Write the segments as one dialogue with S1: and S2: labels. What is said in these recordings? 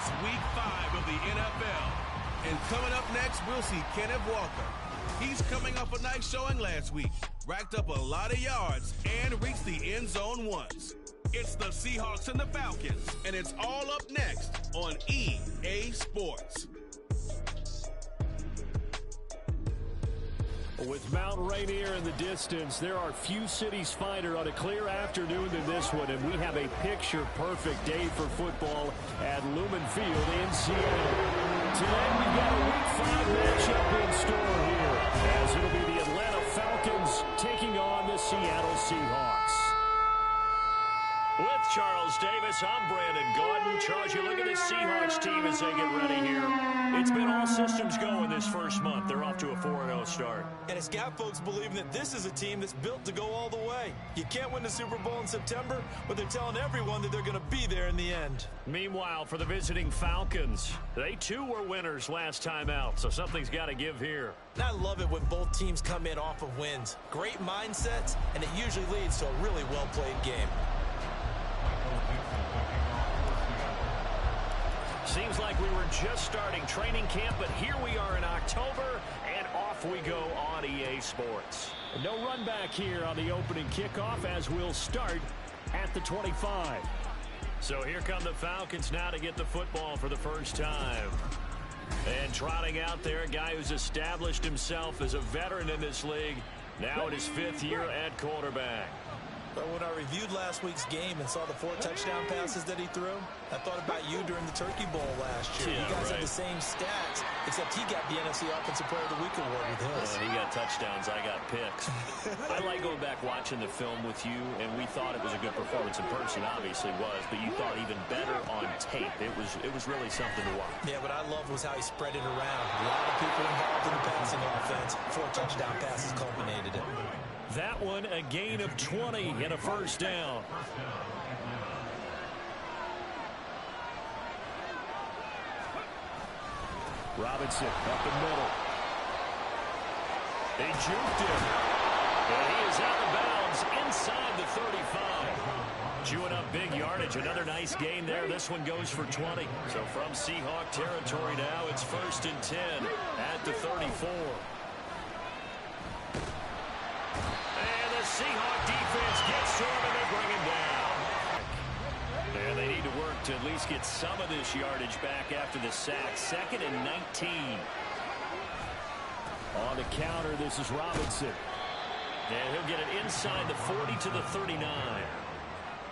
S1: It's Week 5 of the NFL. And coming up next, we'll see Kenneth Walker. He's coming off a nice showing last week. Racked up a lot of yards and reached the end zone once. It's the Seahawks and the Falcons, and it's all up next on EA Sports.
S2: With Mount Rainier in the distance, there are few cities finer on a clear afternoon than this one, and we have a picture-perfect day for football at Lumen Field in Seattle. Tonight we've got a Week 5 matchup in store here, as it'll be the Atlanta Falcons taking on the Seattle Seahawks.
S3: With Charles Davis, I'm Brandon Gaudin. Charles, you look at this Seahawks team as they get ready here. It's been all systems go in this first month. They're off to a 4-0 start.
S4: And it's got folks believing that this is a team that's built to go all the way. You can't win the Super Bowl in September, but they're telling everyone that they're going to be there in the end.
S3: Meanwhile, for the visiting Falcons, they too were winners last time out, so something's got to give here.
S4: And I love it when both teams come in off of wins. Great mindsets, and it usually leads to a really well-played game.
S3: Seems like we were just starting training camp, but here we are in October, and off we go on EA Sports.
S2: No run back here on the opening kickoff as we'll start at the 25.
S3: So here come the Falcons now to get the football for the first time. And trotting out there, a guy who's established himself as a veteran in this league, now in his 5th year at quarterback.
S4: But when I reviewed last week's game and saw the 4 touchdown passes that he threw, I thought about you during the Turkey Bowl last year.
S3: Yeah,
S4: you guys
S3: right.
S4: had the same stats, except he got the NFC Offensive Player of the Week award with his.
S3: He got touchdowns, I got picks. I like going back watching the film with you, and we thought it was a good performance in person, obviously was, but you thought even better on tape. It was really something to watch.
S4: Yeah, what I loved was how he spread it around. A lot of people involved in the passing offense. 4 touchdown passes culminated it.
S2: That one a gain of 20 and a first down. Robinson up the middle.
S3: They juked him. And he is out of bounds inside the 35. Chewing up big yardage. Another nice gain there. This one goes for 20. So from Seahawk territory now, it's 1st and 10 at the 34. Seahawk defense gets to him and they bring him down. And they need to work to at least get some of this yardage back after the sack. 2nd and 19.
S2: On the counter, this is Robinson.
S3: And he'll get it inside the 40 to the 39.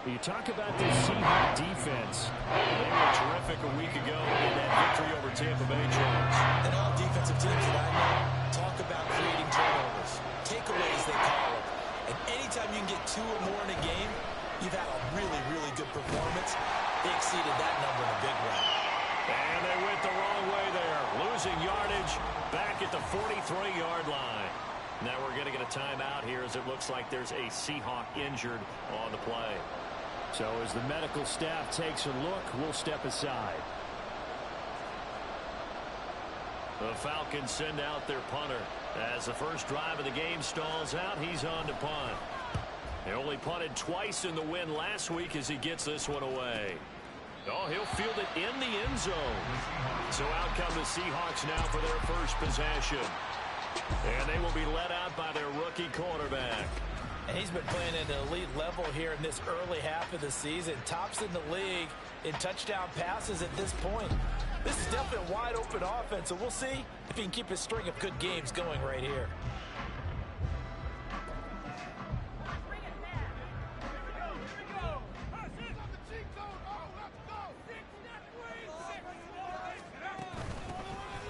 S2: You talk about this Seahawk defense.
S3: They were terrific a week ago in that victory over Tampa Bay, Jones.
S4: And all defensive teams that I know talk about creating turnovers. Takeaways, they call them. And anytime you can get 2 or more in a game, you've had a really, really good performance. They exceeded that number in a big way.
S3: And they went the wrong way there. Losing yardage back at the 43-yard line. Now we're going to get a timeout here as it looks like there's a Seahawk injured on the play.
S2: So as the medical staff takes a look, we'll step aside.
S3: The Falcons send out their punter. As the first drive of the game stalls out, he's on to punt. He only punted twice in the win last week as he gets this one away. Oh, he'll field it in the end zone. So out come the Seahawks now for their first possession. And they will be led out by their rookie quarterback.
S4: And he's been playing at an elite level here in this early half of the season. Tops in the league in touchdown passes at this point. This is definitely a wide-open offense, so we'll see if he can keep his string of good games going right here.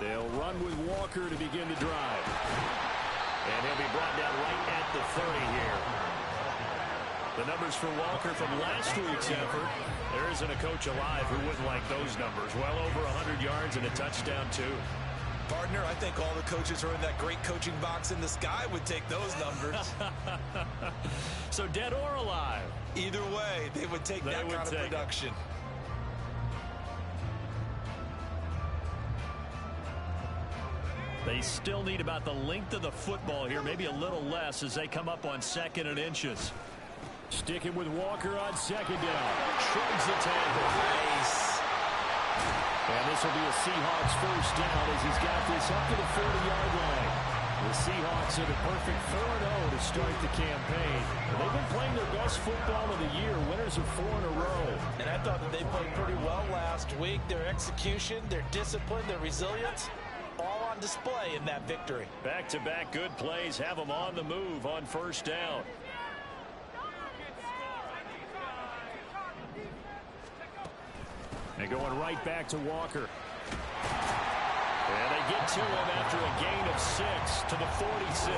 S2: They'll run with Walker to begin the drive.
S3: And he'll be brought down right at the 30 here. The numbers for Walker from last week's effort. There isn't a coach alive who wouldn't like those numbers. Well over 100 yards and a touchdown, too.
S4: Partner, I think all the coaches who are in that great coaching box in the sky would take those numbers.
S3: So dead or alive?
S4: Either way, they would take that kind of production.
S3: They still need about the length of the football here, maybe a little less as they come up on 2nd and inches.
S2: Sticking with Walker on 2nd down.
S3: Shrugs the tackle.
S4: Nice.
S2: And this will be a Seahawks first down as he's got this up to the 40-yard line. The Seahawks are the perfect 4-0 to start the campaign. They've been playing their best football of the year, winners of 4 in a row.
S4: And I thought that they played pretty well last week. Their execution, their discipline, their resilience, all on display in that victory.
S3: Back-to-back good plays have them on the move on first down.
S2: And going right back to Walker.
S3: And they get to him after a gain of 6 to the 46.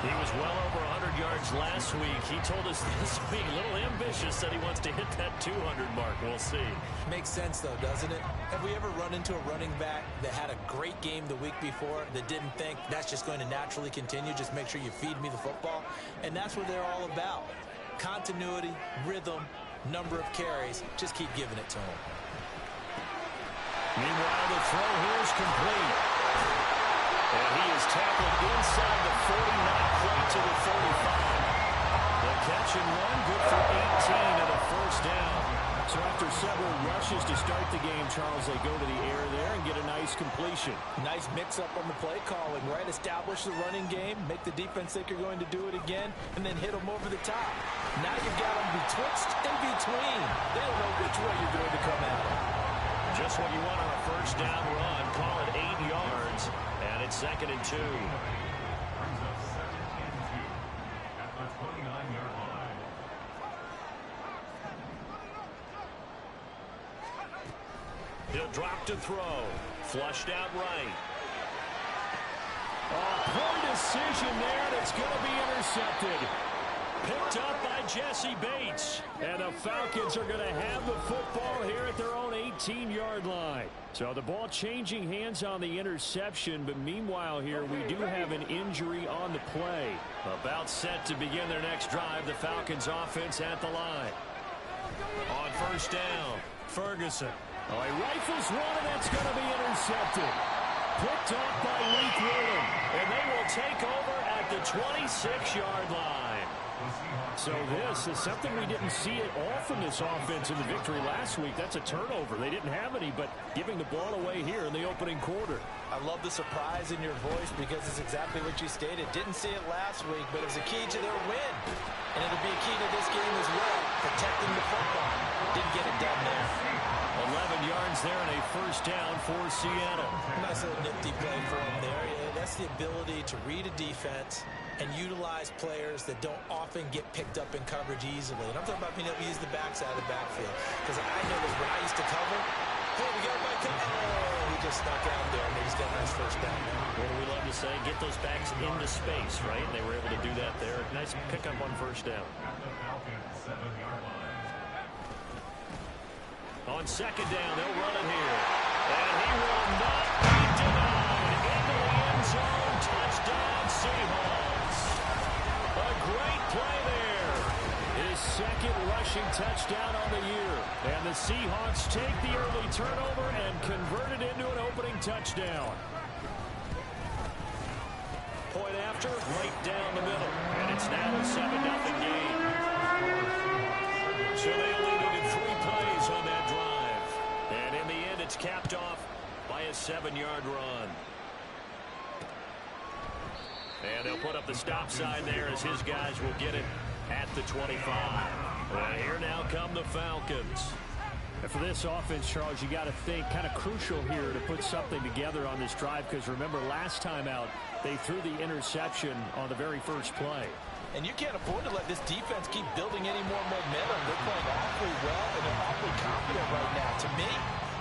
S3: He was well over 100 yards last week. He told us this week, a little ambitious, that he wants to hit that 200 mark. We'll see.
S4: Makes sense, though, doesn't it? Have we ever run into a running back that had a great game the week before that didn't think that's just going to naturally continue? Just make sure you feed me the football. And that's what they're all about. Continuity, rhythm, number of carries. Just keep giving it to him.
S3: Meanwhile, the throw here is complete. And he is tackled inside the 40, not quite to the 45. The catch and run, good for 18 and a first down.
S2: So after several rushes to start the game, Charles, they go to the air there and get a nice completion.
S4: Nice mix-up on the play calling, right? Establish the running game, make the defense think you're going to do it again, and then hit them over the top. Now you've got them betwixt and between. They don't know which way you're going to come at them.
S3: Just what you want on a first down run. Call it 8 yards, and it's 2nd and 2. He'll drop to throw. Flushed out right.
S2: Oh, poor decision there, and it's going to be intercepted.
S3: Picked up by Jesse Bates.
S2: And the Falcons are going to have the football here at their own 18-yard line. So the ball changing hands on the interception, but meanwhile here we do have an injury on the play.
S3: About set to begin their next drive, the Falcons offense at the line. On first down, Ferguson.
S2: Oh, he rifles one, and that's going to be intercepted. Picked off by Leek William.
S3: And they will take over at the 26-yard line.
S2: So this is something we didn't see at all from this offense in the victory last week. That's a turnover. They didn't have any, but giving the ball away here in the opening quarter.
S4: I love the surprise in your voice because it's exactly what you stated. Didn't see it last week, but it was a key to their win. And it'll be a key to this game as well, protecting the football. Didn't get it done there.
S3: 11 yards there and a first down for Seattle.
S4: Nice little nifty play for him there. That's the ability to read a defense and utilize players that don't often get picked up in coverage easily. And I'm talking about being able to use the backside of the backfield. Because I know that when I used to cover, hey, we got my cover. Oh, he just snuck out there, and they just got a nice first down there.
S3: What do we love to say? Get those backs into space, right? And they were able to do that there. Nice pickup on first down. On second down, they'll run it here. And he will not be denied. Into the end zone. Touchdown, Seahawks. A great play there.
S2: His second rushing touchdown on the year. And the Seahawks take the early turnover and convert it into an opening touchdown.
S3: Point after, right down the middle. And it's now a 7-0 game. So they only needed 3 plays on that drive. And in the end, it's capped off by a 7-yard run. And they'll put up the stop sign there as his guys will get it at the 25. And here now come the Falcons.
S2: And for this offense, Charles, you got to think kind of crucial here to put something together on this drive, because remember last time out they threw the interception on the very first play.
S4: And you can't afford to let this defense keep building any more momentum. They're playing awfully well, and they're awfully confident right now. To me,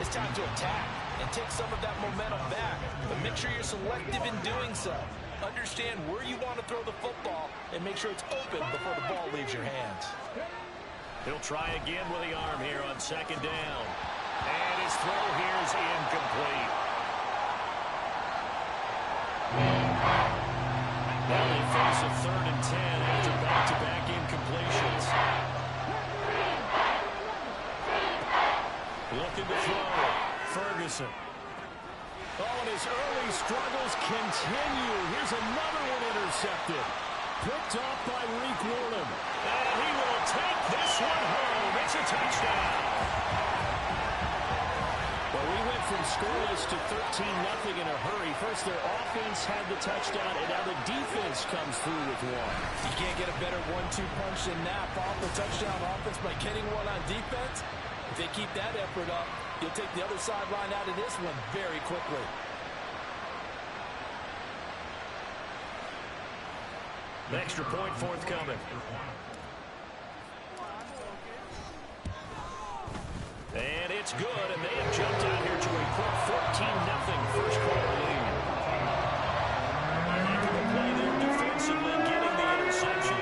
S4: it's time to attack and take some of that momentum back. But make sure you're selective in doing so. Understand where you want to throw the football and make sure it's open before the ball leaves your hands.
S3: He'll try again with the arm here on second down. And his throw here is incomplete. Now they face a 3rd and 10 after back-to-back incompletions. Looking to throw. Ferguson.
S2: Oh, and his early struggles continue. Here's another one intercepted. Picked off by Leek William.
S3: And he will take this one home. It's a touchdown.
S2: from scoreless to 13-0 in a hurry. First, their offense had the touchdown, and now the defense comes through with one.
S4: You can't get a better 1-2 punch than that. Off the touchdown offense by getting one on defense. If they keep that effort up, you'll take the other sideline out of this one very quickly.
S3: The extra point forthcoming. And it's good, and they have jumped out here to a quick 14-0 first quarter lead. Heck of a play there defensively, getting the interception,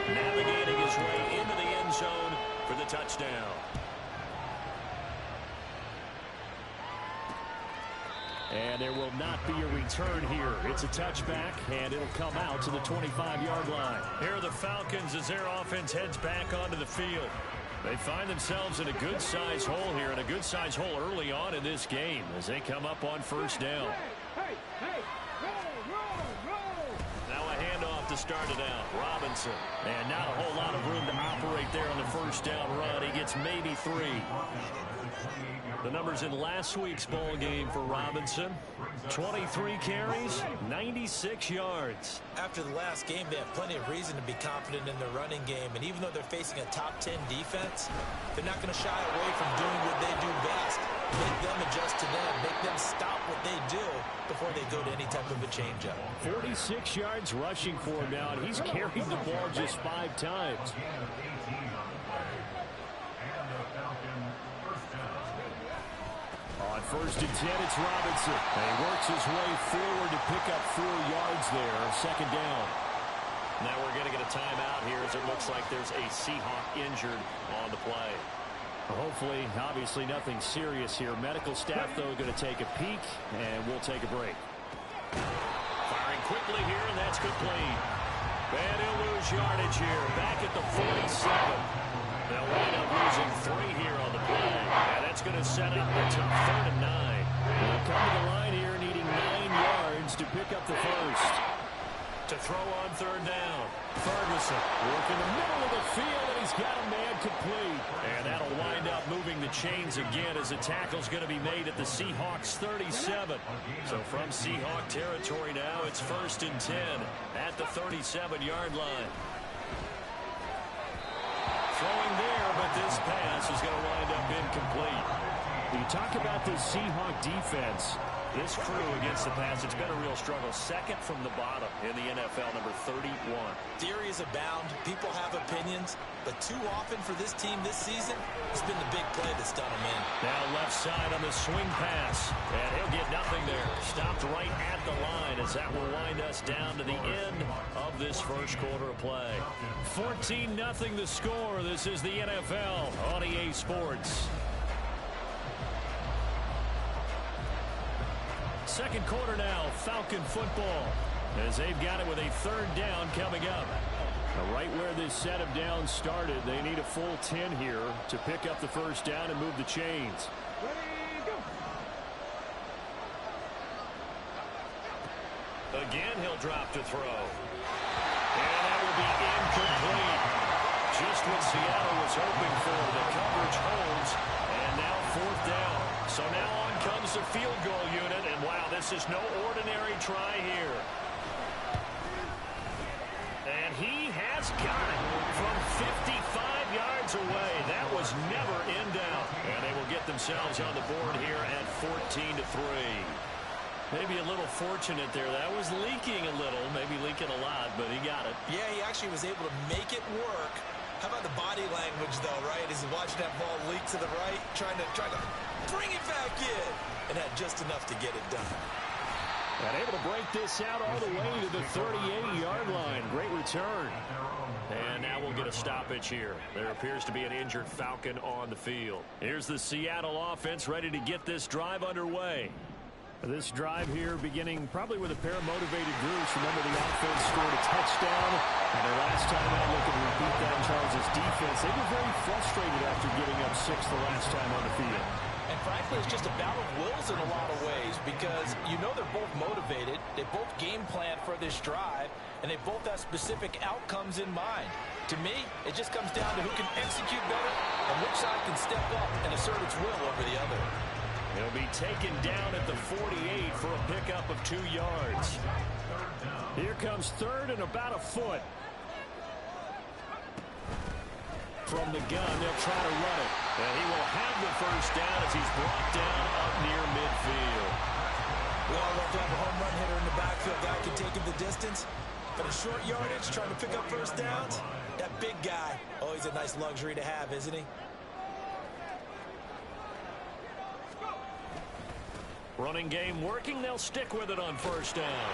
S3: navigating his way into the end zone for the touchdown.
S2: And there will not be a return here. It's a touchback, and it'll come out to the 25-yard line.
S3: Here are the Falcons as their offense heads back onto the field. They find themselves in a good-sized hole here, and a good-sized hole early on in this game as they come up on first down. Now a handoff to start it out. Robinson. And not a whole lot of room to operate there on the first down run. He gets maybe 3. The numbers in last week's ball game for Robinson: 23 carries, 96 yards.
S4: After the last game, they have plenty of reason to be confident in their running game. And even though they're facing a top 10 defense, they're not going to shy away from doing what they do best. Make them adjust to them. Make them stop what they do before they go to any type of a changeup.
S2: 46 yards rushing for him now, and he's carried the ball just 5 times. On first and 10, it's Robinson. And he works his way forward to pick up 4 yards there. Second down.
S3: Now we're going to get a timeout here as it looks like there's a Seahawk injured on the play.
S2: Hopefully, obviously nothing serious here. Medical staff, though, going to take a peek, and we'll take a break.
S3: Firing quickly here, and that's complete. And he'll lose yardage here. Back at the 47. They'll wind up losing 3 here on the play. And that's going to set up a tough 3rd and 9.
S2: They'll come to the line here needing 9 yards to pick up the first.
S3: To throw on 3rd down.
S2: Ferguson working the middle of the field, and he's got a man complete.
S3: And that'll wind up moving the chains again as the tackle's going to be made at the Seahawks 37. So from Seahawk territory now, it's 1st and 10 at the 37-yard line. Throwing there, but this pass is going to wind up incomplete.
S2: You talk about the Seahawk defense.
S3: This crew against the pass, it's been a real struggle. Second from the bottom in the NFL, number 31.
S4: Theories abound. People have opinions. But too often for this team this season, it's been the big play that's done them in.
S3: Now left side on the swing pass. And he'll get nothing there. Stopped right at the line as that will wind us down to the end of this first quarter of play. 14-0 the score. This is the NFL on EA Sports. Second quarter now, Falcon football, as they've got it with a 3rd down coming up. Now right where this set of downs started, they need a full 10 here to pick up the first down and move the chains. Again, he'll drop to throw. And that will be incomplete. Just what Seattle was hoping for. The coverage holds, and now 4th down. So now on comes the field goal unit, and wow, this is no ordinary try here. And he has got it from 55 yards away. That was never in doubt. And they will get themselves on the board here at 14-3. Maybe a little fortunate there. That was leaking a little, maybe leaking a lot, but he got it.
S4: Yeah, he actually was able to make it work. How about the body language, though, right? As he watched that ball leak to the right, trying to bring it back in, and had just enough to get it done.
S2: And able to break this out all the way to the 38-yard line. Great return.
S3: And now we'll get a stoppage here. There appears to be an injured Falcon on the field. Here's the Seattle offense ready to get this drive underway.
S2: This drive here beginning probably with a pair of motivated groups. Remember, the offense scored a touchdown. And their last time out looking to repeat that in Charles' defense. They were very frustrated after giving up 6 the last time on the field.
S4: And frankly, it's just a battle of wills in a lot of ways because you know they're both motivated. They both game plan for this drive, and they both have specific outcomes in mind. To me, it just comes down to who can execute better and which side can step up and assert its will over the other.
S2: He'll be taken down at the 48 for a pickup of 2 yards. Here comes third and about a foot. From the gun, they'll try to run it. And he will have the first down as he's brought down up near midfield.
S4: We all love to have a home run hitter in the backfield. Guy can take him the distance. But a short yardage, trying to pick up first downs, that big guy, oh, he's a nice luxury to have, isn't he?
S2: Running game working. They'll stick with it on first down.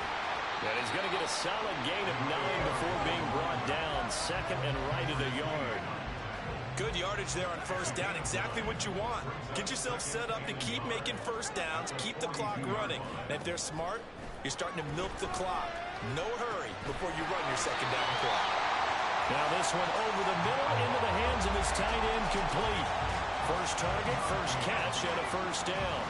S2: And he's going to get a solid gain of 9 before being brought down. Second and right at a yard.
S4: Good yardage there on first down. Exactly what you want. Get yourself set up to keep making first downs, keep the clock running. And if they're smart, you're starting to milk the clock. No hurry before you run your second down play.
S2: Now this one over the middle into the hands of his tight end, complete. First target, first catch, and a first down.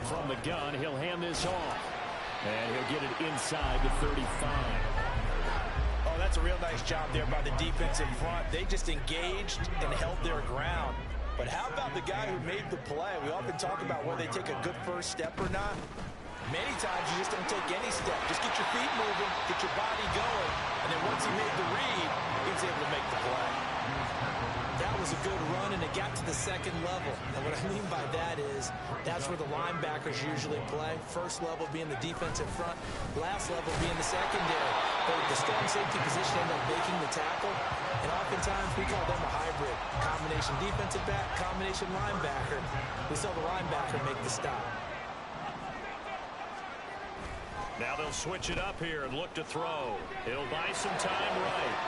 S2: From the gun, he'll hand this off. And he'll get it inside the 35.
S4: Oh, that's a real nice job there by the defense in front. They just engaged and held their ground. But how about the guy who made the play? We often talk about whether they take a good first step or not. Many times you just don't take any step. Just get your feet moving, get your body going, and then once he made the read, he was able to make the play. That was a good run, and it got to the second level. And what I mean by that is that's where the linebackers usually play. First level being the defensive front, last level being the secondary. But the strong safety position ended up making the tackle, and oftentimes we call them a hybrid. Combination defensive back, combination linebacker. We saw the linebacker make the stop.
S2: Now they'll switch it up here and look to throw. He'll buy some time right.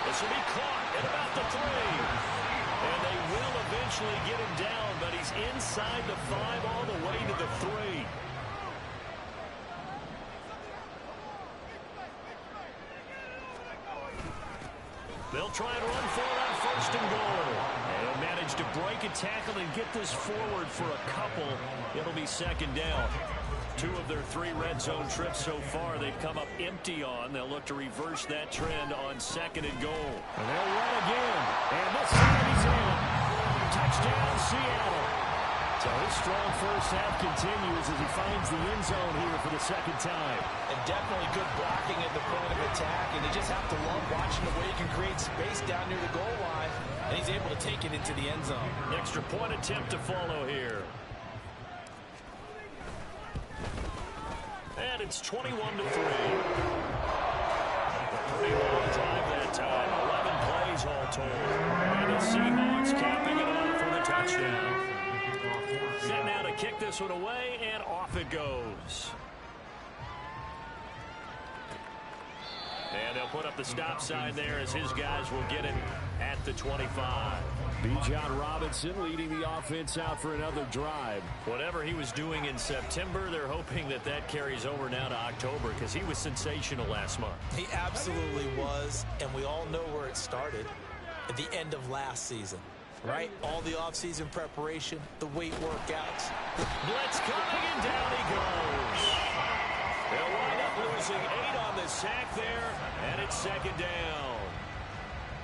S2: This will be caught at about the 3. And they will eventually get him down, but he's inside the 5 all the way to the 3. They'll try and run for it on first and goal. And he'll manage to break a tackle and get this forward for a couple. It'll be second down. 2 of their 3 red zone trips so far they've come up empty on. They'll look to reverse that trend on second and goal. And they'll run again. And this time he's in. Touchdown, Seattle. So his strong first half continues as he finds the end zone here for the second time.
S4: And definitely good blocking at the point of attack. And you just have to love watching the way he can create space down near the goal line. And he's able to take it into the end zone.
S2: Extra point attempt to follow here. And it's 21-3. A pretty long drive that time. 11 plays all told. And the Seahawks capping it off with a touchdown. Set now to kick this one away, and off it goes. And they'll put up the stop sign there as his guys will get it at the 25. Bijan Robinson leading the offense out for another drive. Whatever he was doing in September, they're hoping that that carries over now to October because he was sensational last month.
S4: He absolutely was, and we all know where it started at the end of last season, right? All the offseason preparation, the weight workouts.
S2: Blitz coming, and down he goes. They'll wind up losing 8 on the sack there, and it's second down.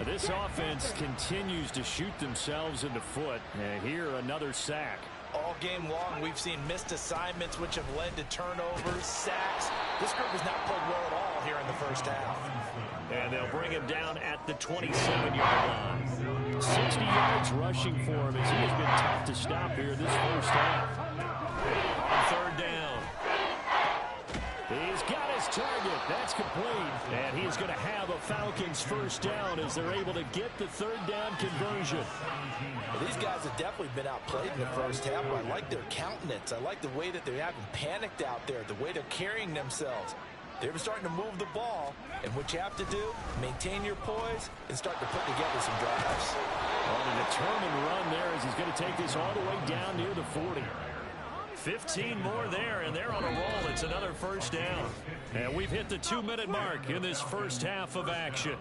S2: This offense continues to shoot themselves in the foot, and here another sack.
S4: All game long, we've seen missed assignments, which have led to turnovers, sacks. This group has not played well at all here in the first half.
S2: And they'll bring him down at the 27-yard line. 60 yards rushing for him as he has been tough to stop here this first half. On third down. He's got his target. That's complete. And he's going to have a Falcons first down as they're able to get the third down conversion.
S4: Well, these guys have definitely been outplayed in the first half. I like their countenance. I like the way that they haven't panicked out there, the way they're carrying themselves. They're starting to move the ball. And what you have to do, maintain your poise and start to put together some drives.
S2: On a determined run there as he's going to take this all the way down near the 40. 15 more there, and they're on a roll. It's another first down. And we've hit the 2-minute mark in this first half of action.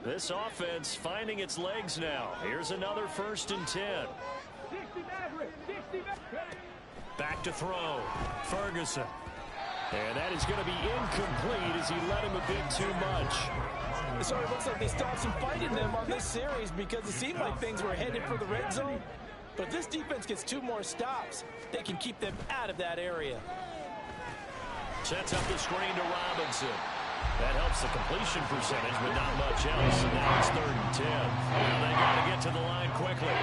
S2: This offense finding its legs now. Here's another 1st and 10. Back to throw. Ferguson. And that is going to be incomplete as he led him a bit too much.
S4: So it looks like they still have some fight in them on this series because it seemed like things were headed for the red zone. But if this defense gets 2 more stops, they can keep them out of that area.
S3: Sets up the screen to Robinson. That helps the completion percentage, but not much else. And now it's 3rd and 10. And they got to get to the line quickly.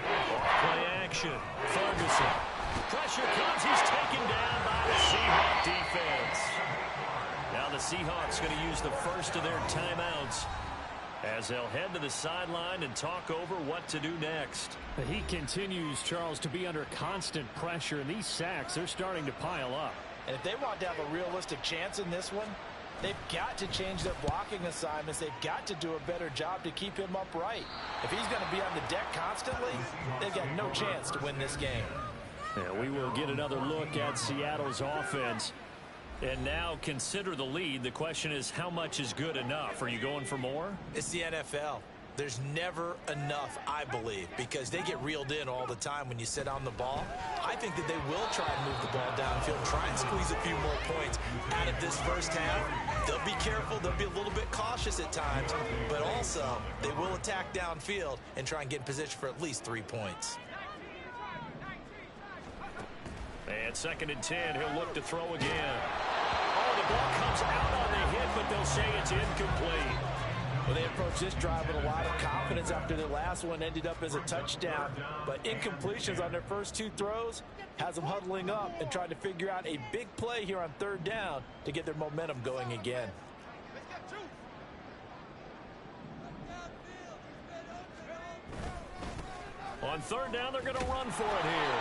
S3: Play action. Ferguson. Pressure comes. He's taken down by the Seahawks defense. Now the Seahawks going to use the first of their timeouts as they'll head to the sideline and talk over what to do next.
S2: He continues, Charles, to be under constant pressure, and these sacks, they're starting to pile up.
S4: And if they want to have a realistic chance in this one, they've got to change their blocking assignments. They've got to do a better job to keep him upright. If he's going to be on the deck constantly, they've got no chance to win this game.
S2: Yeah, we will get another look at Seattle's offense.
S3: And now consider the lead. The question is, how much is good enough? Are you going for more?
S4: It's the NFL. There's never enough, I believe, because they get reeled in all the time when you sit on the ball. I think that they will try and move the ball downfield, try and squeeze a few more points out of this first half. They'll be careful. They'll be a little bit cautious at times, but also they will attack downfield and try and get in position for at least 3 points.
S3: And 2nd and 10, he'll look to throw again. Oh, the ball comes out on the hit, but they'll say it's incomplete.
S4: Well, they approached this drive with a lot of confidence after their last one ended up as a touchdown. But incompletions on their first 2 throws has them huddling up and trying to figure out a big play here on 3rd down to get their momentum going again.
S3: On 3rd down, they're going to run for it here.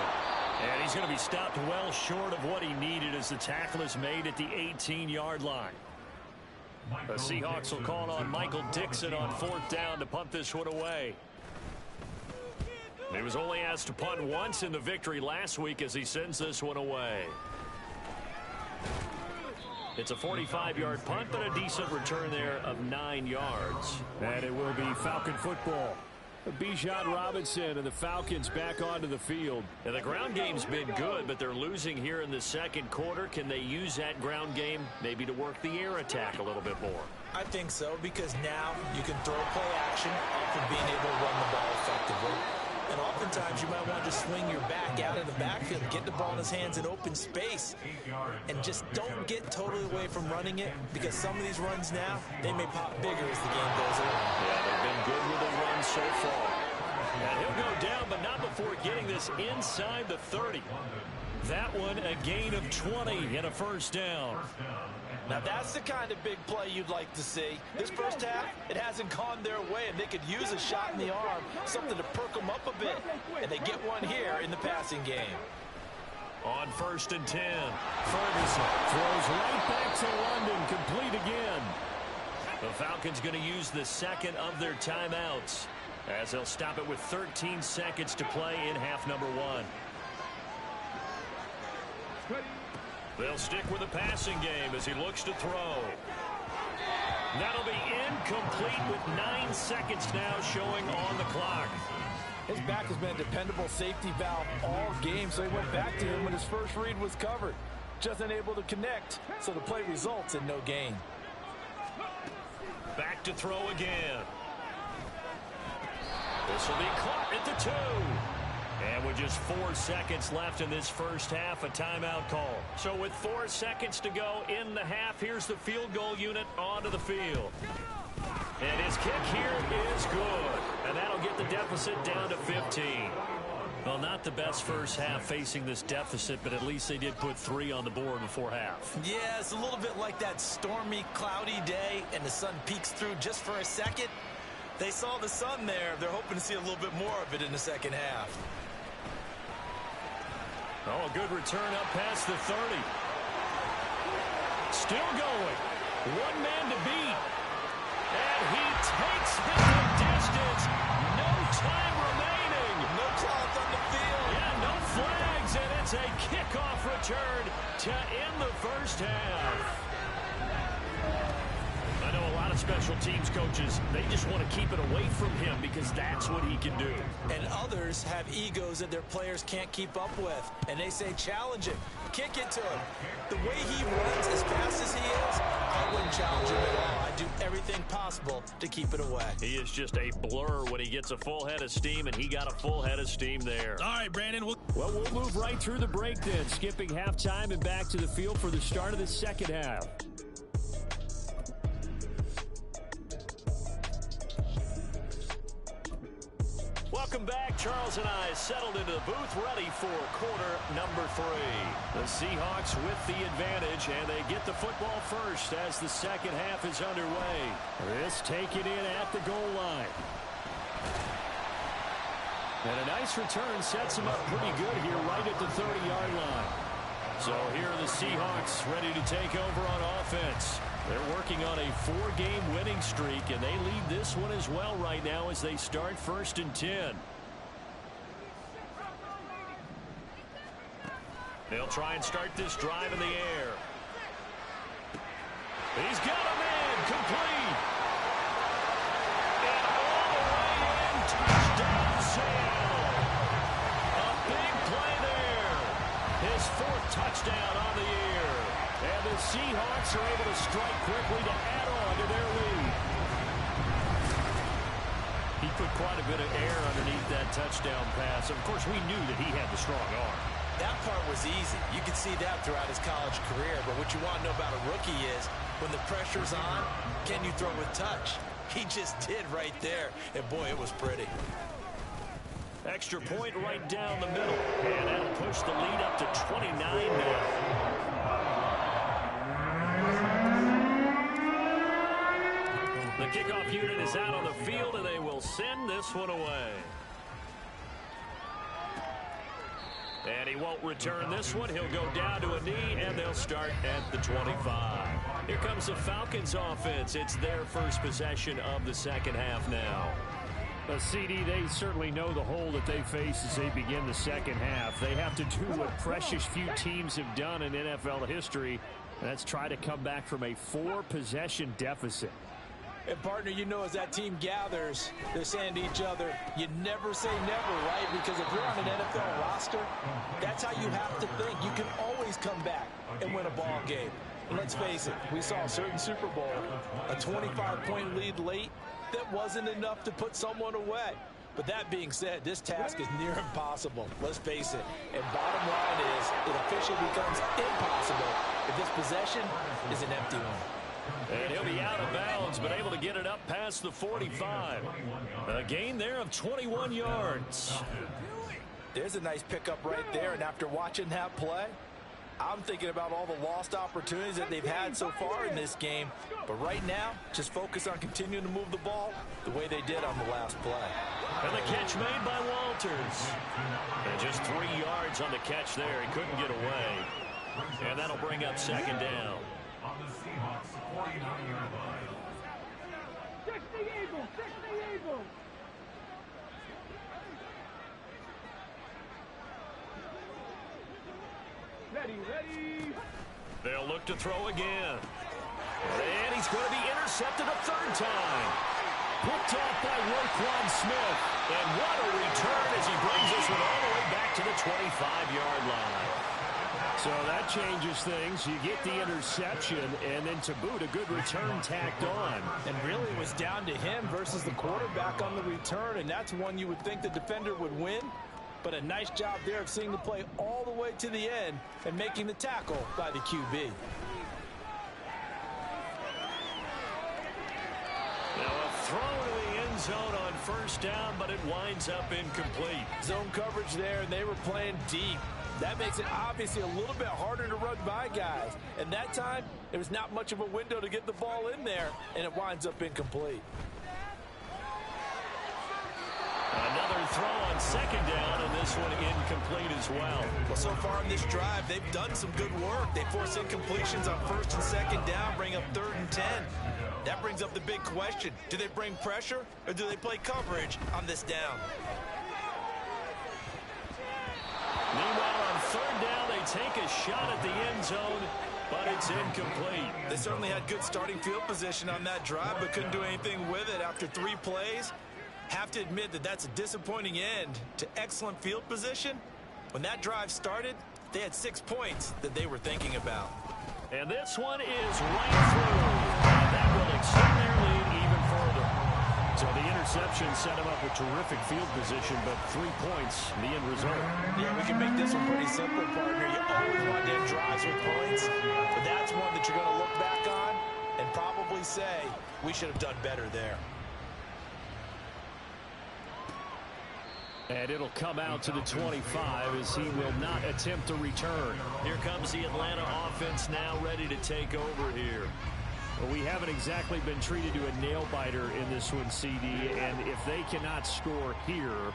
S3: And he's going to be stopped well short of what he needed as the tackle is made at the 18-yard line. The Seahawks will call on Michael Dixon on 4th down to punt this one away. He was only asked to punt once in the victory last week as he sends this one away. It's a 45-yard punt, but a decent return there of 9 yards.
S2: And it will be Falcon football. Bijan Robinson and the Falcons back onto the field.
S3: And the ground game's been good, but they're losing here in the 2nd quarter. Can they use that ground game maybe to work the air attack a little bit more?
S4: I think so, because now you can throw play action off of being able to run the ball effectively. And oftentimes you might want to just swing your back out of the backfield, get the ball in his hands in open space, and just don't get totally away from running it, because some of these runs now, they may pop bigger as the game goes on.
S3: Yeah, they've been good with the run so far. And he'll go down, but not before getting this inside the 30. That one a gain of 20 and a 1st down.
S4: Now that's the kind of big play you'd like to see. This first half, it hasn't gone their way, and they could use a shot in the arm, something to perk them up a bit. And they get one here in the passing game.
S3: On 1st and 10.
S2: Ferguson throws right back to London, complete again.
S3: The Falcons going to use the 2nd of their timeouts as they'll stop it with 13 seconds to play in half number 1. They'll stick with the passing game as he looks to throw. That'll be incomplete with 9 seconds now showing on the clock.
S4: His back has been a dependable safety valve all game, so he went back to him when his first read was covered. Just unable to connect, so the play results in no gain.
S3: Back to throw again. This will be caught at the 2. And with just 4 seconds left in this first half, a timeout call. So with 4 seconds to go in the half, here's the field goal unit onto the field. And his kick here is good. And that'll get the deficit down to 15. Well, not the best first half facing this deficit, but at least they did put 3 on the board before half.
S4: Yeah, it's a little bit like that stormy, cloudy day, and the sun peeks through just for a second. They saw the sun there. They're hoping to see a little bit more of it in the second half.
S3: Oh, a good return up past the 30. Still going. 1 man to beat. And he takes it the distance. No time remaining.
S4: No clock on the field.
S3: Yeah, no flags, and it's a kickoff return to end the first half. I know a lot of special teams coaches, they just want to keep it away from him because that's what he can do.
S4: And others have egos that their players can't keep up with. And they say, challenge him. Kick it to him. The way he runs as fast as he is, I wouldn't challenge him at all. I'd do everything possible to keep it away.
S3: He is just a blur when he gets a full head of steam, and he got a full head of steam there.
S1: All right, Brandon.
S2: Well, we'll move right through the break then, skipping halftime and back to the field for the start of the second half.
S3: Welcome back. Charles and I settled into the booth, ready for quarter number 3. The Seahawks with the advantage, and they get the football first as the second half is underway.
S2: This taken in at the goal line. And a nice return sets him up pretty good here right at the 30-yard line.
S3: So here are the Seahawks ready to take over on offense. They're working on a 4-game winning streak, and they lead this one as well right now as they start 1st and 10. They'll try and start this drive in the air. He's got a man complete. And all the way in, touchdown Sam. A big play there. His 4th touchdown on the year. And the Seahawks are able to strike quickly to add on to their lead. He put quite a bit of air underneath that touchdown pass. Of course, we knew that he had the strong arm.
S4: That part was easy. You could see that throughout his college career. But what you want to know about a rookie is when the pressure's on, can you throw with touch? He just did right there. And, boy, it was pretty.
S3: Extra point right down the middle. And that'll push the lead up to 29 now. The kickoff unit is out on the field, and they will send this one away. And he won't return this one. He'll go down to a knee, and they'll start at the 25. Here comes the Falcons offense. It's their first possession of the second half now.
S2: CD, they certainly know the hole that they face as they begin the second half. They have to do what precious few teams have done in NFL history, and that's try to come back from a 4-possession deficit.
S4: And, partner, you know, as that team gathers, they're saying to each other, you never say never, right? Because if you're on an NFL roster, that's how you have to think. You can always come back and win a ball game. And let's face it, we saw a certain Super Bowl, a 25-point lead late, that wasn't enough to put someone away. But that being said, this task is near impossible. Let's face it. And bottom line is, it officially becomes impossible if this possession is an empty one.
S3: And he'll be out of bounds, but able to get it up past the 45. A gain there of 21 yards.
S4: There's a nice pickup right there, and after watching that play, I'm thinking about all the lost opportunities that they've had so far in this game. But right now, just focus on continuing to move the ball the way they did on the last play.
S3: And the catch made by Walters. And just 3 yards on the catch there. He couldn't get away. And that'll bring up second down.
S5: On the Seahawks 49-yard line.
S6: Check the Eagles! Check the Eagles! Ready!
S3: They'll look to throw again. And he's going to be intercepted a 3rd time. Picked off by Roquan Smith. And what a return as he brings this one all the way back to the 25-yard line.
S2: So that changes things. You get the interception, and then to boot, a good return tacked on.
S4: And really it was down to him versus the quarterback on the return, and that's one you would think the defender would win. But a nice job there of seeing the play all the way to the end and making the tackle by the QB.
S3: Now a throw to the end zone on 1st down, but it winds up incomplete.
S4: Zone coverage there, and they were playing deep. That makes it obviously a little bit harder to run by guys. And that time, there was not much of a window to get the ball in there, and it winds up incomplete.
S3: Another throw on 2nd down, and this one incomplete as well.
S4: Well, so far in this drive, they've done some good work. They force incompletions on 1st and 2nd down, bring up 3rd and 10. That brings up the big question. Do they bring pressure, or do they play coverage on this down?
S3: Meanwhile, on 3rd down, they take a shot at the end zone, but it's incomplete.
S4: They certainly had good starting field position on that drive, but couldn't do anything with it after 3 plays. Have to admit that that's a disappointing end to excellent field position. When that drive started, they had 6 points that they were thinking about.
S3: And this one is right through. And that will extend their lead even further. So the interception set him up with terrific field position, but 3 points, the end result.
S4: Yeah, we can make this one pretty simple, partner. You always want to end drives with points, but that's one that you're going to look back on and probably say, we should have done better there.
S2: And it'll come out to the 25 as he will not attempt to return.
S3: Here comes the Atlanta offense now ready to take over here.
S2: Well, we haven't exactly been treated to a nail-biter in this one, CD, and if they cannot score here,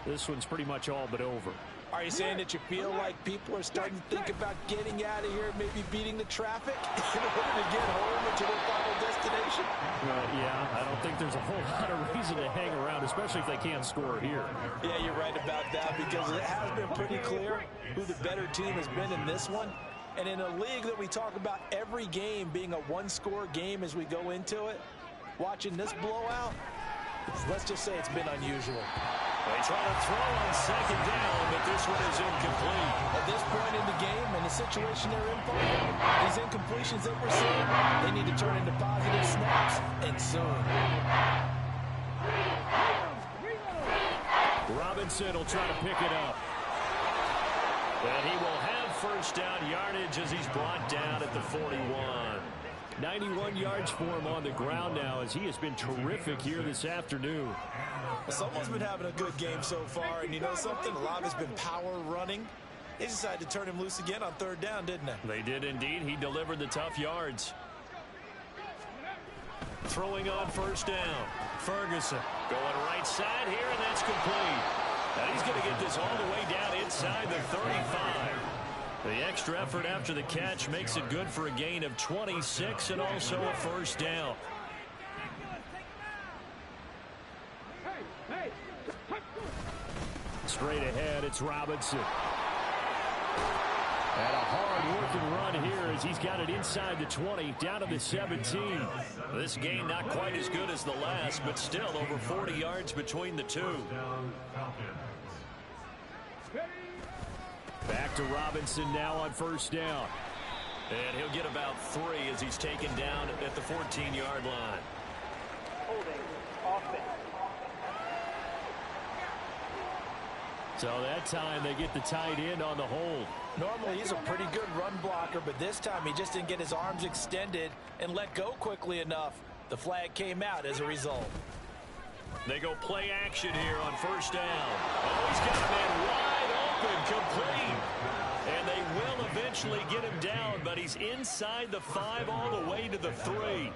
S2: this one's pretty much all but over.
S4: Are you saying that you feel like people are starting to think about getting out of here, maybe beating the traffic in order to get home to their final destination?
S2: Well, yeah, I don't think there's a whole lot of reason to hang around, especially if they can't score here.
S4: Yeah, you're right about that, because it has been pretty clear who the better team has been in this one. And in a league that we talk about every game being a one-score game as we go into it, watching this blowout, let's just say it's been unusual.
S3: They try to throw on second down, but this one is incomplete.
S4: At this point in the game and the situation they're in, these incompletions that we're seeing, they need to turn into positive snaps, and soon.
S2: Robinson will try to pick it up.
S3: And he will have first down yardage as he's brought down at the 41.
S2: 91 yards for him on the ground now as he has been terrific here this afternoon.
S4: Well, someone's been having a good game so far, and you know something? A lot has been power running. They decided to turn him loose again on 3rd down, didn't they?
S3: They did indeed. He delivered the tough yards. Throwing on first down. Ferguson going right side here, and that's complete. And he's going to get this all the way down inside the 35. The extra effort after the catch makes it good for a gain of 26 and also a first down.
S2: Straight ahead, it's Robinson. And a hard-working run here as he's got it inside the 20, down to the 17.
S3: This gain not quite as good as the last, but still over 40 yards between the two.
S2: Back to Robinson now on first down.
S3: And he'll get about 3 as he's taken down at the 14-yard line.
S6: Holding offense.
S2: So that time they get the tight end on the hold.
S4: Normally he's a pretty good run blocker, but this time he just didn't get his arms extended and let go quickly enough. The flag came out as a result.
S3: They go play action here on first down. Oh, he's got a man wide open, complete. And they will eventually get him down, but he's inside the 5 all the way to the 3.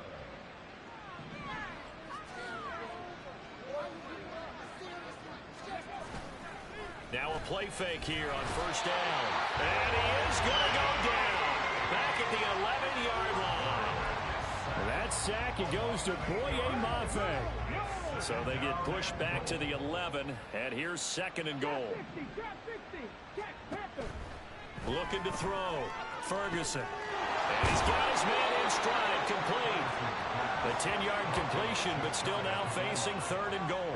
S3: Now a play fake here on first down. And he is going to go down. Back at the 11-yard line.
S2: That sack, it goes to Boye Mafe.
S3: So they get pushed back to the 11, and here's 2nd and goal. Looking to throw. Ferguson. And he's got his man in stride, complete. The 10-yard completion, but still now facing 3rd and goal.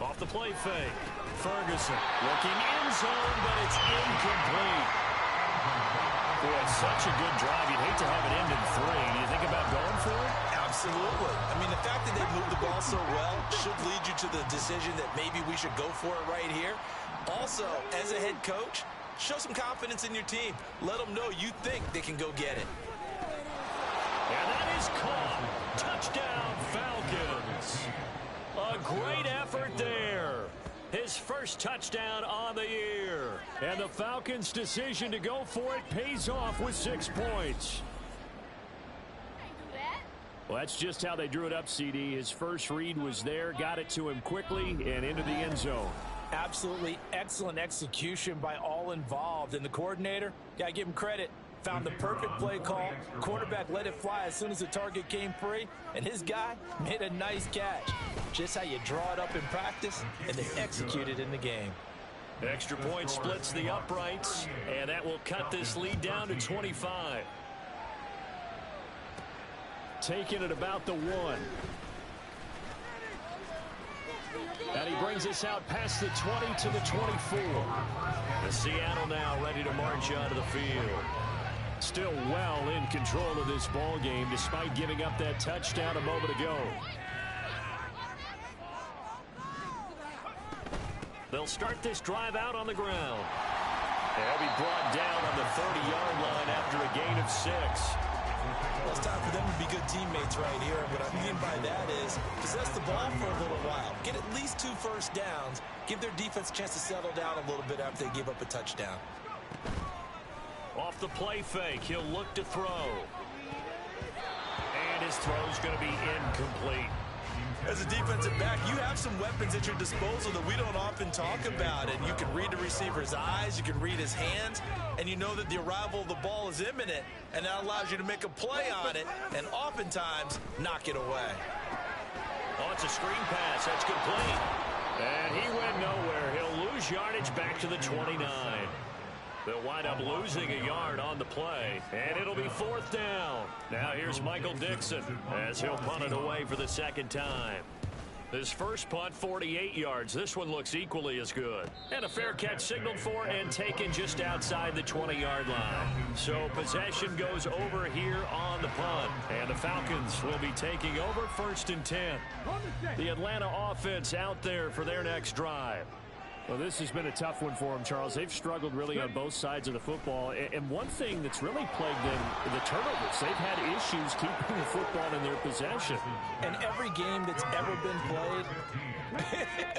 S3: Off the play fake. Ferguson looking in zone, but it's incomplete. Boy, it's such a good drive. You'd hate to have it end in 3. Do you think about going for it?
S4: Absolutely. I mean, the fact that they moved the ball so well should lead you to the decision that maybe we should go for it right here. Also, as a head coach, show some confidence in your team. Let them know you think they can go get it.
S3: And that is caught. Touchdown, Falcons. A great effort there. His first touchdown on the year.
S2: And the Falcons' decision to go for it pays off with 6 points. Well, that's just how they drew it up, CD. His first read was there, got it to him quickly, and into the end zone.
S4: Absolutely excellent execution by all involved. And the coordinator, got to give him credit, found the perfect play call. Quarterback let it fly as soon as the target came free, and his guy made a nice catch. Just how you draw it up in practice, and they execute it in the game.
S3: Extra point splits the uprights, and that will cut this lead down to 25.
S2: Taking it about the 1. And he brings us out past the 20 to the 24.
S3: The Seattle now ready to march onto the field.
S2: Still well in control of this ball game despite giving up that touchdown a moment ago.
S3: They'll start this drive out on the ground. They'll be brought down on the 30-yard line after a gain of 6.
S4: Well, it's time for them to be good teammates right here. And what I mean by that is possess the ball for a little while. Get at least 2 first downs. Give their defense a chance to settle down a little bit after they give up a touchdown.
S3: Off the play fake, he'll look to throw. And his throw's going to be incomplete.
S4: As a defensive back, you have some weapons at your disposal that we don't often talk about. And you can read the receiver's eyes, you can read his hands, and you know that the arrival of the ball is imminent, and that allows you to make a play on it and oftentimes knock it away.
S3: Oh, it's a screen pass. That's complete. And he went nowhere. He'll lose yardage back to the 29. They'll wind up losing a yard on the play, and it'll be 4th down. Now here's Michael Dixon as he'll punt it away for the 2nd time. His first punt, 48 yards. This one looks equally as good. And a fair catch signaled for and taken just outside the 20-yard line. So possession goes over here on the punt. And the Falcons will be taking over 1st and 10. The Atlanta offense out there for their next drive.
S2: Well, this has been a tough one for them, Charles. They've struggled really on both sides of the football. And one thing that's really plagued them, the turnovers. They've had issues keeping the football in their possession.
S4: And every game that's ever been played,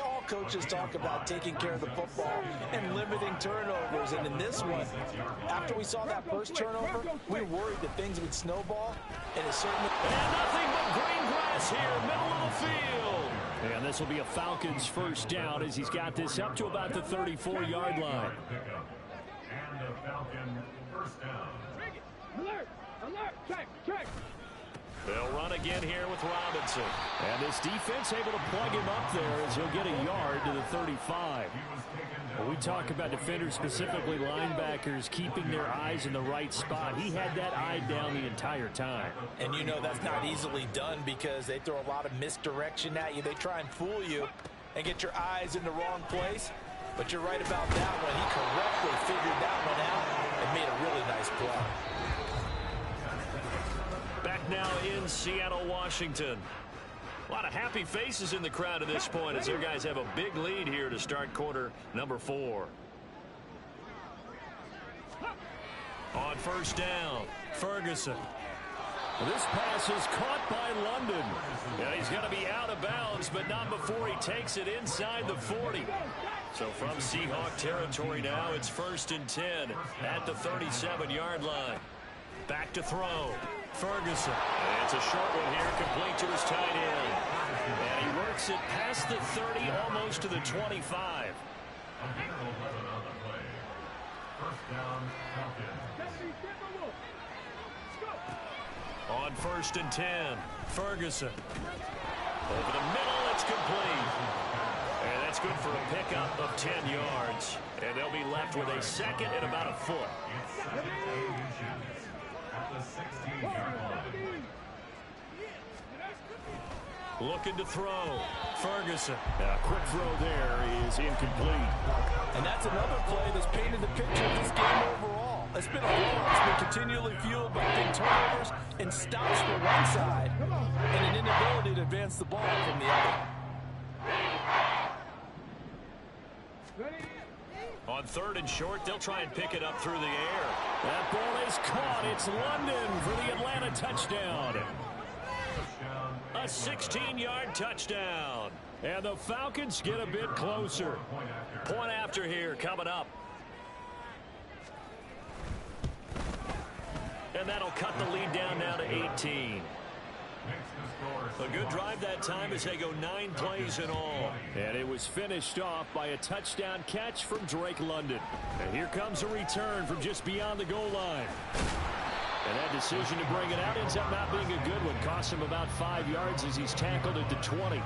S4: all coaches talk about taking care of the football and limiting turnovers. And in this one, after we saw that first turnover, we were worried that things would snowball. And it certainly...
S3: And nothing but green grass here, middle of the field.
S2: And this will be a Falcons first down as he's got this up to about the 34-yard line.
S5: And a Falcon first down.
S6: Alert! Alert! Check!
S3: They'll run again here with Robinson.
S2: And this defense able to plug him up there as he'll get a yard to the 35. When we talk about defenders, specifically linebackers, keeping their eyes in the right spot, he had that eye down the entire time.
S4: And you know that's not easily done because they throw a lot of misdirection at you. They try and fool you and get your eyes in the wrong place. But you're right about that one. He correctly figured that one out and made a really nice play.
S3: Back now in Seattle, Washington. A lot of happy faces in the crowd at this point as their guys have a big lead here to start quarter number 4. On first down, Ferguson.
S2: This pass is caught by London.
S3: Yeah, he's going to be out of bounds, but not before he takes it inside the 40. So from Seahawk territory now, it's 1st and 10 at the 37-yard line. Back to throw. Ferguson. And it's a short one here, complete to his tight end. And he works it past the 30, almost to the 25. On 1st and 10, Ferguson. Over the middle, it's complete. And that's good for a pickup of 10 yards. And they'll be left with a 2nd and about a foot. Looking to throw. Ferguson.
S2: A quick throw there is incomplete.
S4: And that's another play that's painted the picture of this game overall. It's been a blowout. It's been continually fueled by big turnovers and stops for one side and an inability to advance the ball from the other.
S3: On 3rd and short, they'll try and pick it up through the air.
S2: That ball is caught. It's London for the Atlanta touchdown.
S3: A 16-yard touchdown.
S2: And the Falcons get a bit closer.
S3: Point after here coming up. And that'll cut the lead down now to 18. A good drive that time as they go 9 plays in all.
S2: And it was finished off by a touchdown catch from Drake London. And here comes a return from just beyond the goal line. And that decision to bring it out ends up not being a good one. Cost him about 5 yards as he's tackled at the 20.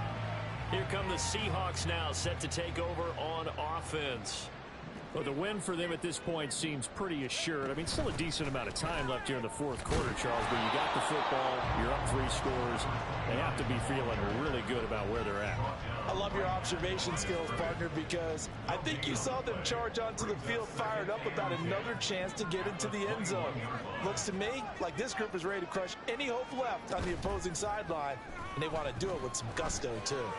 S3: Here come the Seahawks now, set to take over on offense.
S2: Well, the win for them at this point seems pretty assured. I mean, still a decent amount of time left here in the fourth quarter, Charles, but you got the football, you're up 3 scores. They have to be feeling really good about where they're at.
S4: I love your observation skills, partner, because I think you saw them charge onto the field fired up about another chance to get into the end zone. Looks to me like this group is ready to crush any hope left on the opposing sideline, and they want to do it with some gusto, too.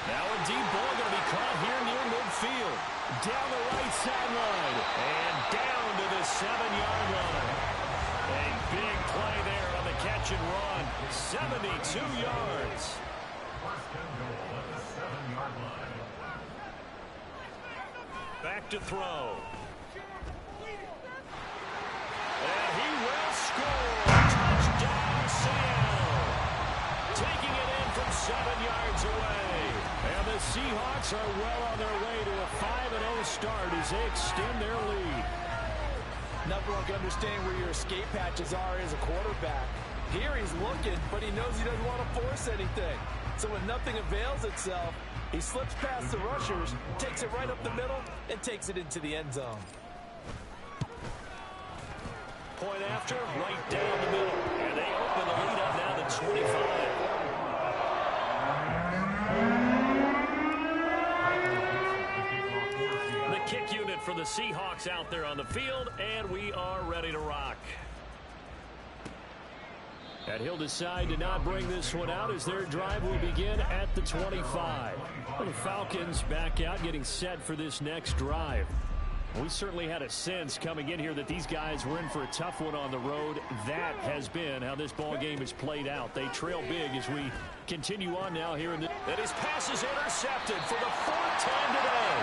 S2: Now a deep ball going to be caught here near midfield. Down the right sideline. And down to the 7-yard line. A big play there on the catch and run. 72 yards.
S5: First and goal at the 7-yard line.
S3: Back to throw. And he will score. Touchdown, Seattle. Taking it in from 7 yards away.
S2: And the Seahawks are well on their way to a 5-0 start as they extend their lead.
S4: Nothing like understanding where your escape hatches are as a quarterback. Here he's looking, but he knows he doesn't want to force anything. So when nothing avails itself, he slips past the rushers, takes it right up the middle, and takes it into the end zone.
S3: Point after, right down the middle. And they open the lead up now to 25. The kick unit for the Seahawks out there on the field, and we are ready to rock.
S2: And he'll decide to not bring this one out as their drive will begin at the 25. The Falcons back out, getting set for this next drive. We certainly had a sense coming in here that these guys were in for a tough one on the road. That has been how this ball game has played out. They trail big as we continue on now here in the...
S3: And his pass is intercepted for the 4th time today.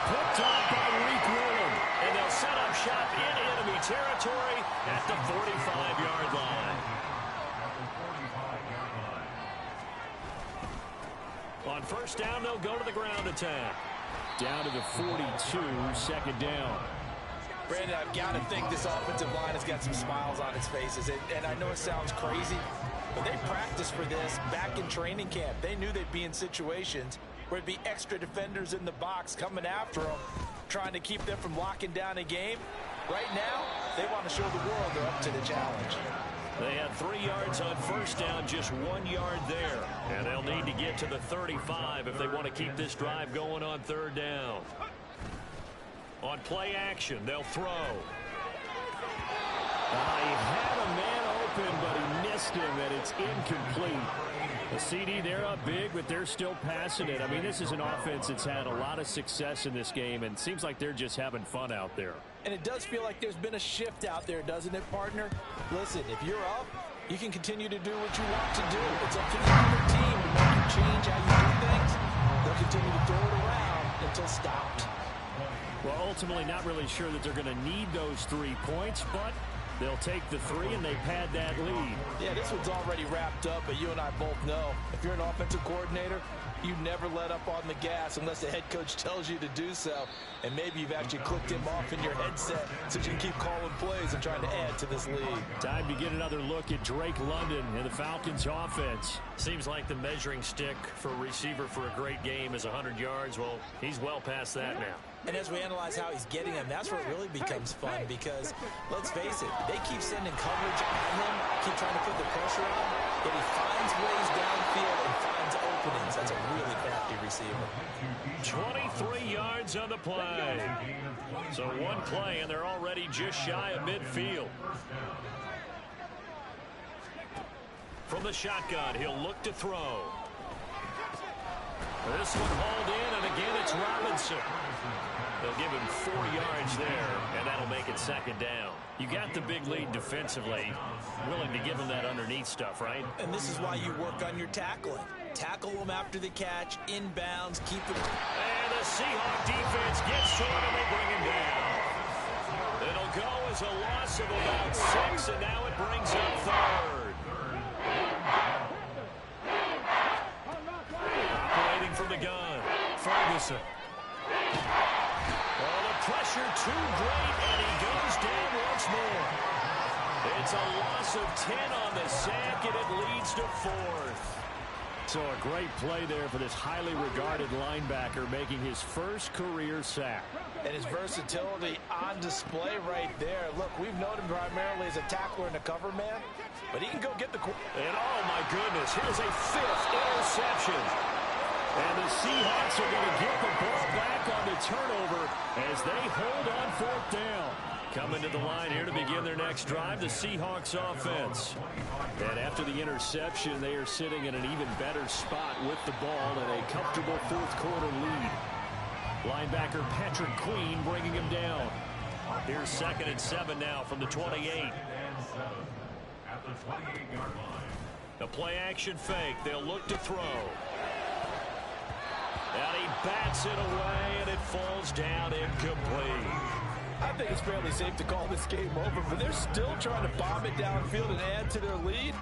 S2: Picked off by Reek William.
S3: And they'll set up shop in enemy territory at the 45-yard line. On first down, they'll go to the ground attack.
S2: Down to the 42, second down.
S4: Brandon, I've got to think this offensive line has got some smiles on its faces. And I know it sounds crazy, but they practiced for this back in training camp. They knew they'd be in situations where it'd be extra defenders in the box coming after them, trying to keep them from locking down a game. Right now, they want to show the world they're up to the challenge.
S3: They had 3 yards on first down, just 1 yard there. And they'll need to get to the 35 if they want to keep this drive going on third down. On play action, they'll throw.
S2: He had a man open, but he missed him, and it's incomplete. The CD, they're up big, but they're still passing it. I mean, this is an offense that's had a lot of success in this game, and it seems like they're just having fun out there.
S4: And it does feel like there's been a shift out there, doesn't it, partner? Listen, if you're up, you can continue to do what you want to do. It's up to the other team to make you change how you do things. They'll continue to throw it around until stopped.
S2: Well, ultimately, not really sure that they're going to need those 3 points, but they'll take the 3 and they pad that lead.
S4: Yeah, this one's already wrapped up, but you and I both know if you're an offensive coordinator, you never let up on the gas unless the head coach tells you to do so. And maybe you've actually clicked him off in your headset so you can keep calling plays and trying to add to this lead.
S2: Time to get another look at Drake London and the Falcons offense.
S3: Seems like the measuring stick for a receiver for a great game is 100 yards. Well, he's well past that now.
S4: And as we analyze how he's getting them, that's where it really becomes fun because, let's face it, they keep sending coverage on him, keep trying to put the pressure on, but he finds ways downfield and finds openings. That's a really crafty receiver.
S3: 23 yards on the play. So 1 play, and they're already just shy of midfield. From the shotgun, he'll look to throw. This one hauled in, and again it's Robinson. They'll give him 4 yards there, and that'll make it second down. You got the big lead defensively. Willing to give him that underneath stuff, right?
S4: And this is why you work on your tackling. Tackle them after the catch, inbounds, keep it.
S3: And the Seahawk defense gets to him, and they bring him down. It'll go as a loss of about 6, and now it brings up third. the gun. Ferguson. Oh, the pressure too great, and he goes down once more. It's a loss of 10 on the sack, and it leads to 4th.
S2: So a great play there for this highly regarded linebacker making his first career sack.
S4: And his versatility on display right there. Look, we've known him primarily as a tackler and a cover man, but he can go get the...
S3: And oh my goodness, here's a 5th interception.
S2: And the Seahawks are going to get the ball back on the turnover as they hold on 4th down.
S3: Coming to the line here to begin their next drive, the Seahawks offense.
S2: And after the interception, they are sitting in an even better spot with the ball and a comfortable 4th quarter lead. Linebacker Patrick Queen bringing him down.
S3: Here's 2nd and 7 now from the 28.
S5: At the 28-yard line.
S3: The play action fake. They'll look to throw. And he bats it away, and it falls down incomplete.
S4: I think it's fairly safe to call this game over, but they're still trying to bomb it downfield and add to their lead.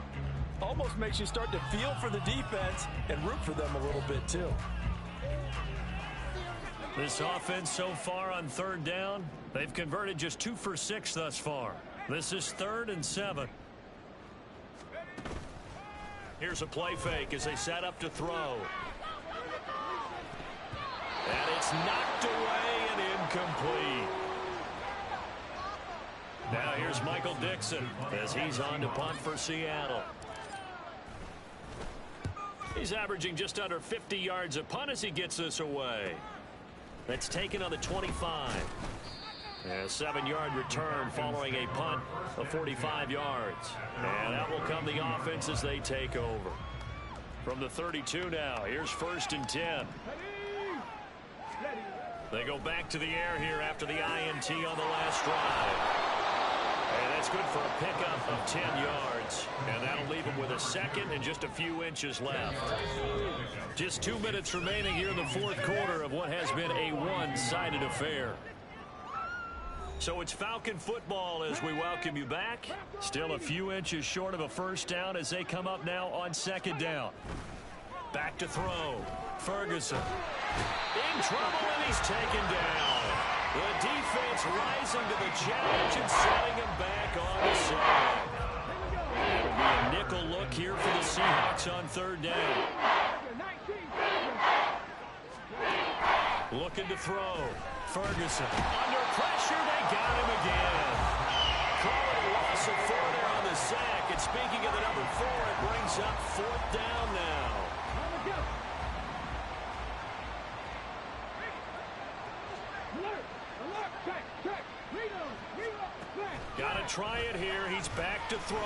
S4: Almost makes you start to feel for the defense and root for them a little bit too.
S3: This offense so far on 3rd down, they've converted just 2 for 6 thus far. This is 3rd and 7. Here's a play fake as they set up to throw. And it's knocked away and incomplete. Now here's Michael Dixon as he's on to punt for Seattle. He's averaging just under 50 yards a punt as he gets this away. That's taken on the 25. A 7-yard return following a punt of 45 yards. And that will come the offense as they take over. From the 32 now, here's 1st and 10. They go back to the air here after the INT on the last drive. And that's good for a pickup of 10 yards. And that'll leave him with a 2nd and just a few inches left. Just 2 minutes remaining here in the 4th quarter of what has been a one-sided affair. So it's Falcon football as we welcome you back. Still a few inches short of a 1st down as they come up now on 2nd down. Back to throw. Ferguson. In trouble, and he's taken down. The defense rising to the challenge and setting him back on the side. It'll be a nickel look here for the Seahawks on 3rd down. Looking to throw. Ferguson. Under pressure, they got him again. Call it a loss of 4 there on the sack. And speaking of the number 4, it brings up 4th down now. Got to try it here. He's back to throw.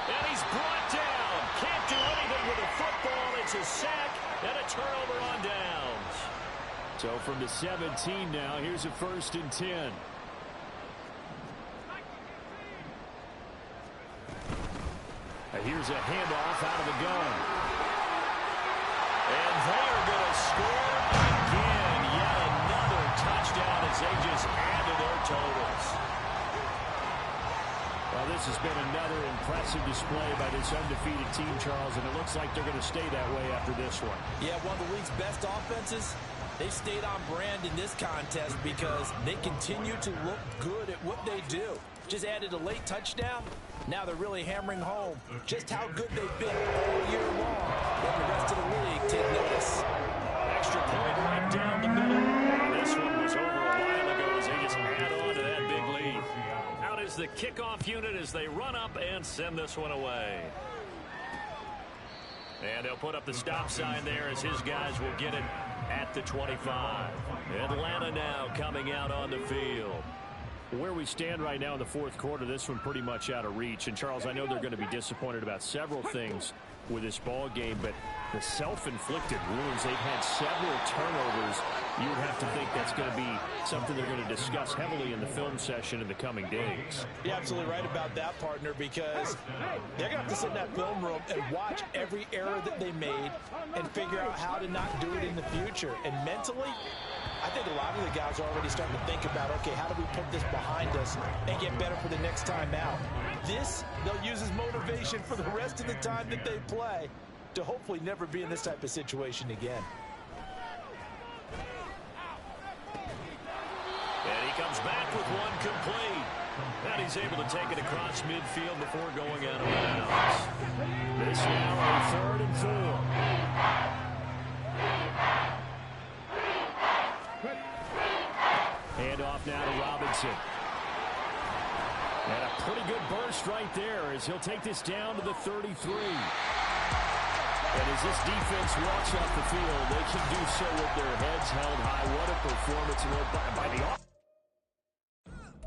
S3: And he's brought down. Can't do anything with a football. It's a sack and a turnover on downs.
S2: So from the 17 now, here's a 1st and 10. Here's a handoff out of the gun.
S3: And they are going to score again. Yet another touchdown as they just add to their totals.
S2: Well, this has been another impressive display by this undefeated team, Charles, and it looks like they're going to stay that way after this one.
S4: Yeah, one of the league's best offenses. They stayed on brand in this contest because they continue to look good at what they do. Just added a late touchdown. Now they're really hammering home just how good they've been all year long. Let the rest of the league take notice.
S3: Extra point right down the middle. This one was over a while ago as they just add on to that big lead. Out is the kickoff unit as they run up and send this one away. And they'll put up the stop sign there as his guys will get it at the 25. Atlanta now coming out on the field.
S2: Where we stand right now in the 4th quarter, this one pretty much out of reach. And, Charles, I know they're going to be disappointed about several things with this ball game, but the self-inflicted wounds, they've had several turnovers. You would have to think that's going to be something they're going to discuss heavily in the film session in the coming days.
S4: You're absolutely right about that, partner, because they're going to have to sit in that film room and watch every error that they made and figure out how to not do it in the future. And mentally, I think a lot of the guys are already starting to think about, okay, how do we put this behind us and get better for the next time out? This, they'll use as motivation for the rest of the time that they play. to hopefully never be in this type of situation again.
S3: And he comes back with one complete. And he's able to take it across midfield before going out of bounds. This now a 3rd and 4. Hand off now to Robinson. And a pretty good burst right there as he'll take this down to the 33. And as this defense walks off the field, they can do so with their heads held high. What a performance by the offense.